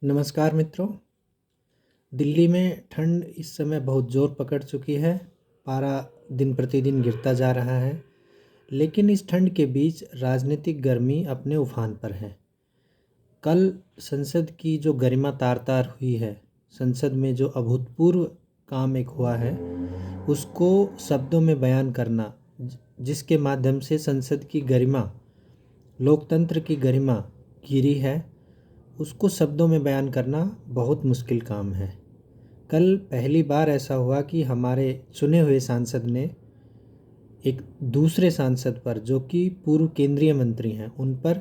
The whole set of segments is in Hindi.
नमस्कार मित्रों। दिल्ली में ठंड इस समय बहुत ज़ोर पकड़ चुकी है। पारा दिन प्रतिदिन गिरता जा रहा है, लेकिन इस ठंड के बीच राजनीतिक गर्मी अपने उफान पर है। कल संसद की जो गरिमा तार-तार हुई है, संसद में जो अभूतपूर्व काम एक हुआ है, उसको शब्दों में बयान करना, जिसके माध्यम से संसद की गरिमा, लोकतंत्र की गरिमा गिरी है, उसको शब्दों में बयान करना बहुत मुश्किल काम है। कल पहली बार ऐसा हुआ कि हमारे चुने हुए सांसद ने एक दूसरे सांसद पर, जो कि पूर्व केंद्रीय मंत्री हैं, उन पर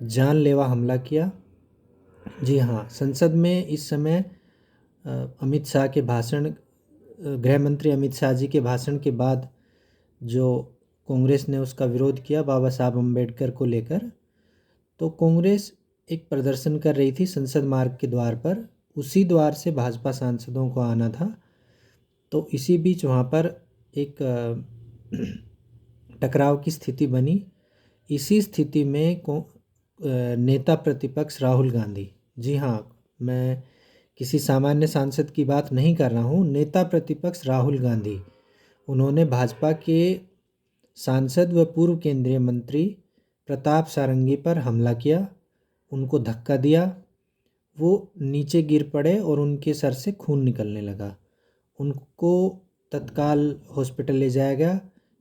जानलेवा हमला किया। जी हाँ, संसद में इस समय अमित शाह के भाषण, गृह मंत्री अमित शाह जी के भाषण के बाद जो कांग्रेस ने उसका विरोध किया बाबा साहब अम्बेडकर को लेकर, तो कांग्रेस एक प्रदर्शन कर रही थी संसद मार्ग के द्वार पर। उसी द्वार से भाजपा सांसदों को आना था। तो इसी बीच वहाँ पर एक टकराव की स्थिति बनी। इसी स्थिति में नेता प्रतिपक्ष राहुल गांधी, जी हाँ, मैं किसी सामान्य सांसद की बात नहीं कर रहा हूँ, नेता प्रतिपक्ष राहुल गांधी, उन्होंने भाजपा के सांसद व पूर्व केंद्रीय मंत्री प्रताप सारंगी पर हमला किया, उनको धक्का दिया। वो नीचे गिर पड़े और उनके सर से खून निकलने लगा। उनको तत्काल हॉस्पिटल ले जाया गया,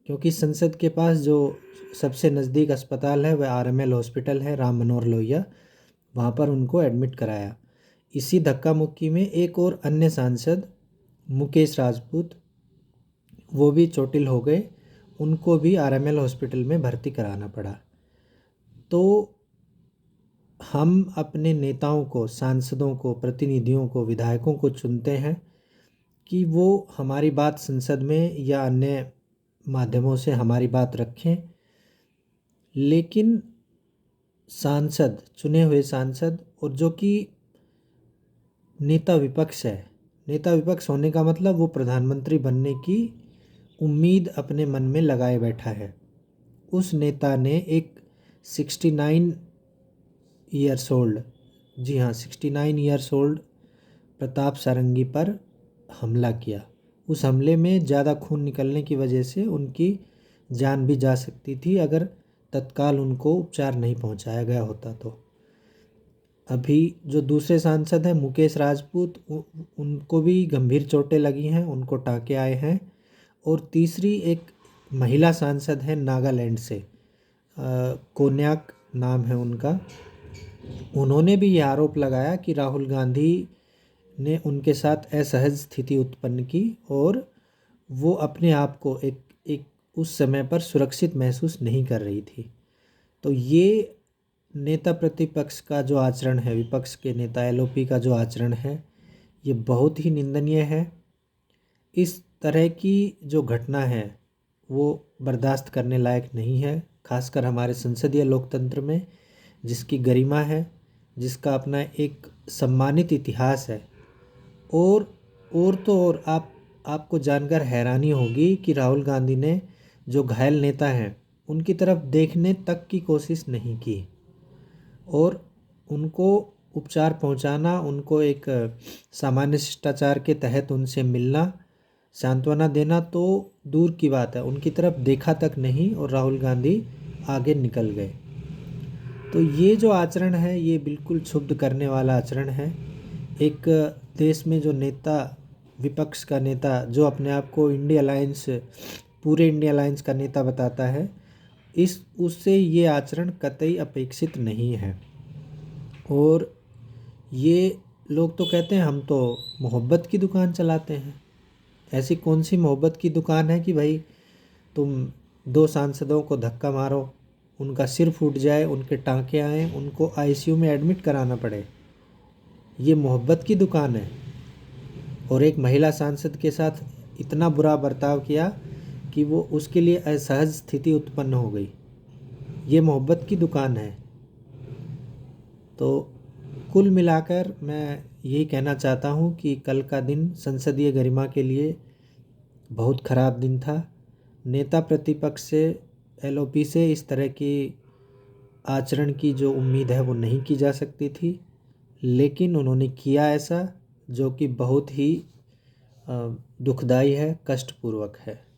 क्योंकि संसद के पास जो सबसे नज़दीक अस्पताल है वह आरएमएल हॉस्पिटल है, राम मनोहर लोहिया, वहाँ पर उनको एडमिट कराया। इसी धक्का मुक्की में एक और अन्य सांसद मुकेश राजपूत, वो भी चोटिल हो गए, उनको भी आरएमएल हॉस्पिटल में भर्ती कराना पड़ा। तो हम अपने नेताओं को, सांसदों को, प्रतिनिधियों को, विधायकों को चुनते हैं कि वो हमारी बात संसद में या अन्य माध्यमों से हमारी बात रखें। लेकिन सांसद, चुने हुए सांसद, और जो कि नेता विपक्ष है, नेता विपक्ष होने का मतलब वो प्रधानमंत्री बनने की उम्मीद अपने मन में लगाए बैठा है। उस नेता ने एक 69 ईयर्स ओल्ड, जी हाँ, 69 ईयर्स ओल्ड प्रताप सारंगी पर हमला किया। उस हमले में ज़्यादा खून निकलने की वजह से उनकी जान भी जा सकती थी, अगर तत्काल उनको उपचार नहीं पहुंचाया गया होता तो। अभी जो दूसरे सांसद हैं मुकेश राजपूत, उनको भी गंभीर चोटें लगी हैं, उनको टाँके आए हैं। और तीसरी एक महिला सांसद है नागालैंड से, कोन्याक नाम है उनका, उन्होंने भी ये आरोप लगाया कि राहुल गांधी ने उनके साथ असहज स्थिति उत्पन्न की और वो अपने आप को एक एक उस समय पर सुरक्षित महसूस नहीं कर रही थी। तो ये नेता प्रतिपक्ष का जो आचरण है, विपक्ष के नेता एलओपी का जो आचरण है, ये बहुत ही निंदनीय है। इस तरह की जो घटना है वो बर्दाश्त करने लायक नहीं है, खासकर हमारे संसदीय लोकतंत्र में, जिसकी गरिमा है, जिसका अपना एक सम्मानित इतिहास है। और तो और आपको जानकर हैरानी होगी कि राहुल गांधी ने जो घायल नेता हैं उनकी तरफ देखने तक की कोशिश नहीं की, और उनको उपचार पहुंचाना, उनको एक सामान्य शिष्टाचार के तहत उनसे मिलना, सांत्वना देना तो दूर की बात है, उनकी तरफ देखा तक नहीं, और राहुल गांधी आगे निकल गए। तो ये जो आचरण है ये बिल्कुल क्षुब्ध करने वाला आचरण है। एक देश में जो नेता, विपक्ष का नेता, जो अपने आप को इंडिया अलायंस, पूरे इंडिया अलायंस का नेता बताता है, उससे ये आचरण कतई अपेक्षित नहीं है। और ये लोग तो कहते हैं हम तो मोहब्बत की दुकान चलाते हैं। ऐसी कौन सी मोहब्बत की दुकान है कि भाई तुम दो सांसदों को धक्का मारो, उनका सिर फूट जाए, उनके टाँके आएँ, उनको आईसीयू में एडमिट कराना पड़े? ये मोहब्बत की दुकान है। और एक महिला सांसद के साथ इतना बुरा बर्ताव किया कि वो, उसके लिए असहज स्थिति उत्पन्न हो गई। ये मोहब्बत की दुकान है। तो कुल मिलाकर मैं यही कहना चाहता हूँ कि कल का दिन संसदीय गरिमा के लिए बहुत ख़राब दिन था। नेता प्रतिपक्ष से, एलओपी से इस तरह की आचरण की जो उम्मीद है वो नहीं की जा सकती थी, लेकिन उन्होंने किया ऐसा जो कि बहुत ही दुखदाई है, कष्टपूर्वक है।